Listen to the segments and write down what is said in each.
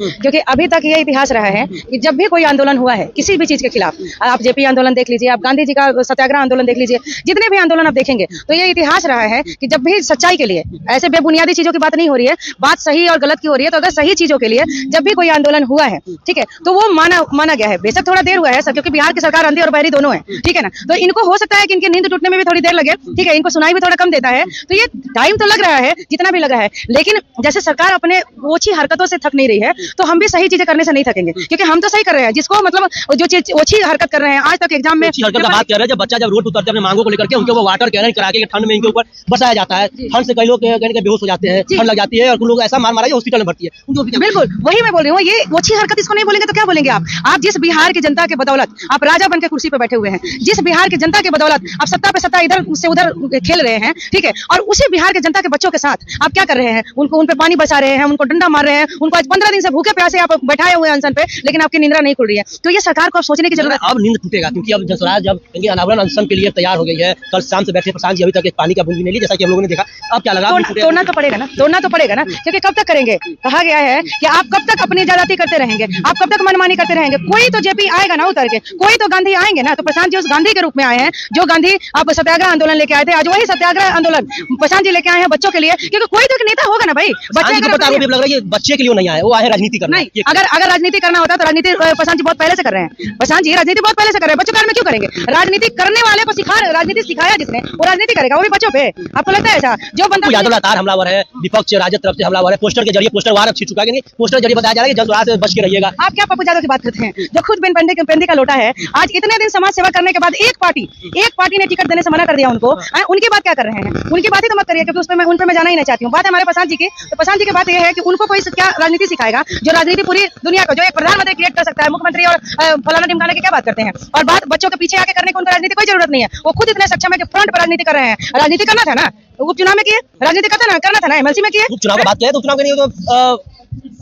क्योंकि अभी तक ये इतिहास रहा है कि जब भी कोई आंदोलन हुआ है किसी भी चीज के खिलाफ, आप जेपी आंदोलन देख लीजिए, आप गांधी जी का सत्याग्रह आंदोलन देख लीजिए, जितने भी आंदोलन आप देखेंगे तो ये इतिहास रहा है कि जब भी सच्चाई के लिए, ऐसे बेबुनियादी चीजों की बात नहीं हो रही है, बात सही और गलत की हो रही है, तो अगर सही चीजों के लिए जब भी कोई आंदोलन हुआ है, ठीक है, तो वो माना गया है। बेशक थोड़ा देर हुआ है सर, क्योंकि बिहार की सरकार अंधी और बहरी दोनों है, ठीक है ना, तो इनको हो सकता है कि इनकी नींद टूटने में भी थोड़ी देर लगे, ठीक है, इनको सुनाई भी थोड़ा कम देता है, तो ये टाइम तो लग रहा है जितना भी लगा है, लेकिन जैसे सरकार अपने ओछी हरकतों से थक नहीं रही है, तो हम भी सही चीजें करने से नहीं थकेंगे, क्योंकि हम तो सही कर रहे हैं। जिसको मतलब जो चीज ओछी हरकत कर रहे हैं, आज तक एग्जाम में हरकत का बात कर रहे हैं, जब बच्चा जब रोड उतरते हैं अपने मांगों को लेकर के, उनके वो वाटर कैनन करा के ठंड में इनके ऊपर बसाया जाता है, ठंड से कई लोग बेहोश हो जाते हैं, ठंड लग जाती है और कुछ लोग ऐसा मार मारा है हॉस्पिटल में भर्ती है। बिल्कुल वही मैं बोल रही हूँ, ये ओछी हरकत इसको नहीं बोलेंगे तो क्या बोलेंगे आप जिस बिहार की जनता के बदौलत आप राजा बन के कुर्सी पे बैठे हुए हैं, जिस बिहार की जनता के बदौलत आप सत्ता पे सत्ता इधर से उधर खेल रहे हैं, ठीक है, और उसी बिहार के जनता के बच्चों के साथ आप क्या कर रहे हैं, उन पे पानी बरसा रहे हैं, उनको डंडा मार रहे हैं, उनको आज 15 दिन से भूखे प्यासे आप बैठाए हुए हैं अनशन पे, लेकिन आपकी निंद्रा नहीं खुल रही है। तो ये सरकार को अब सोचने की जरूरत है। अब नींद टूटेगा, क्योंकि अब जनसुराज जब अनावरण अनशन के लिए तैयार हो गई है, कल शाम से बैठे प्रशांत जी अभी तक एक पानी का बूंद भी नहीं ली, जैसा कि हम लोगों ने देखा। अब क्या लगा, तोड़ना तो पड़ेगा ना, क्योंकि कब तक करेंगे? कहा गया है कि आप कब तक अपनी ज्यादती करते रहेंगे, आप कब तक मनमानी करते रहेंगे। कोई तो जेपी आएगा ना उतर के, कोई तो गांधी आएंगे ना, तो प्रशांत जी उस गांधी के रूप में आए हैं, जो गांधी आप सत्याग्रह आंदोलन लेके आए थे, आज वही सत्याग्रह आंदोलन प्रशांत जी लेके आए हैं बच्चों के लिए, क्योंकि कोई तो एक नेता होगा ना भाई। बच्चे को पता लग रहा है बच्चे के लिए नहीं आए, वो आए राजनीति करना। नहीं, अगर राजनीति करना होता तो राजनीति प्रशांत जी बहुत पहले से कर रहे हैं, प्रशांत जी राजनीति बहुत पहले से कर रहे हैं, बच्चों में क्यों करेंगे? राजनीति करने वाले को राजनीति सिखाया जिसने, वो राजनीति करेगा, वो भी बच्चों पे। आपको लगता है ऐसा? जो बंदा यादव लगातार हमलावर है, विपक्ष राजद तरफ से हमलावर है, पोस्टर के जरिए पोस्टर वार छिड़ चुका है, पोस्टर के जरिए बताया जा रहा है कि जनसुराज से बच के रहिएगा। आप क्या पप्पू यादव की बात करते हैं, जो खुद पेंदी का लोटा है, आज इतने दिन समाज सेवा करने के बाद एक पार्टी ने टिकट देने से मना कर दिया उनको, उनकी बात क्या कर रहे हैं? उनकी बात ही तो मत करिए, क्योंकि उन पे मैं जाना ही नहीं चाहती हूँ। बात है हमारे प्रशांत जी की, तो प्रशांत जी की बात यह है कि उनको कोई क्या राजनीति सिखाएगा, जो राजनीति पूरी दुनिया को, जो एक प्रधानमंत्री क्रिएट कर सकता है, मुख्यमंत्री और फलाना ढिमकाना की क्या बात करते हैं, और बात बच्चों के पीछे आके करने की उनको राजनीति कोई जरूरत नहीं है। वो खुद इतने सक्षम है कि फ्रंट पर राजनीति कर रहे हैं। राजनीति करना था ना, उपचुनाव में किए, राजनीति करना था ना, एमएलसी में किए। उपचुनाव की बात किया तो उपचुनाव के लिए तो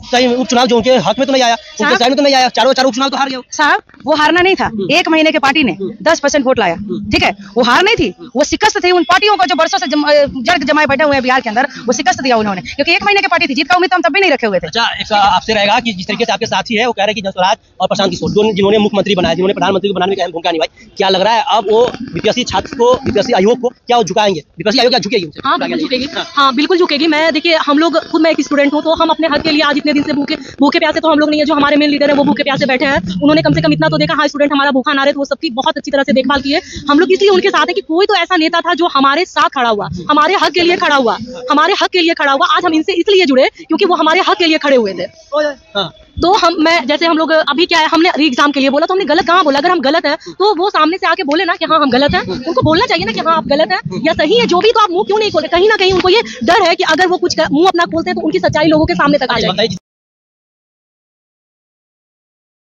सही उपचुनाव जो उनके हक में तो नहीं आया, उनके साइड में तो नहीं आया, चारों उपचुनाव तो हार गया साहब। वो हारना नहीं था, 1 महीने के पार्टी ने 10% वोट लाया, ठीक है, वो हार नहीं थी, वो शिकस्त थी उन पार्टियों को जो बरसों से जड़ जमाए बैठे हुए हैं बिहार के अंदर, वो शिकस्त दिया उन्होंने, क्योंकि 1 महीने की पार्टी थी, जीत का उम्मीद हम तब भी नहीं रखे हुए थे। अच्छा, एक आपसे रहेगा कि जिस तरीके से आपके साथी है वो कह रहे हैं कि जनसुराज और प्रशांत किशोर जिन्होंने मुख्यमंत्री बनाया, जिन्होंने प्रधानमंत्री को बनाने में भूमिका निभाई, क्या लग रहा है अब वो बीपीएससी छात्र को, बीपीएससी आयोग को क्या झुकाएंगे? बीपीएससी आयोग क्या झुकेगी? हाँ बिल्कुल झुकेगी, हाँ बिल्कुल झुकेगी। मैं देखिए, हम लोग खुद, मैं एक स्टूडेंट हूँ, तो हम अपने हक के लिए आज इतने दिन से भूखे प्यासे तो हम लोग नहीं है, जो हमारे मेन लीडर है वो भूखे प्यासे बैठे हैं, उन्होंने कम से कम इतना तो देखा, हाँ स्टूडेंट हमारा भूखा ना रहे, तो वो सबकी बहुत अच्छी तरह से देखभाल की है। हम लोग इसलिए उनके साथ है कि कोई तो ऐसा नेता था जो हमारे साथ खड़ा हुआ, हमारे हक के लिए खड़ा हुआ, आज हम इनसे इसलिए जुड़े क्योंकि वो हमारे हक के लिए खड़े हुए थे। तो हम लोग अभी क्या है, हमने री एग्जाम के लिए बोला, तो हमने गलत कहाँ बोला? अगर हम गलत है तो वो सामने से आके बोले ना कि हाँ हम गलत है, उनको बोलना चाहिए ना कि हाँ आप गलत है या सही है, जो भी, तो आप मुंह क्यों नहीं खोले? कहीं ना कहीं उनको ये डर है कि अगर वो कुछ मुंह अपना खोलते हैं तो उनकी सच्चाई लोगों के सामने तक आ जाएगी।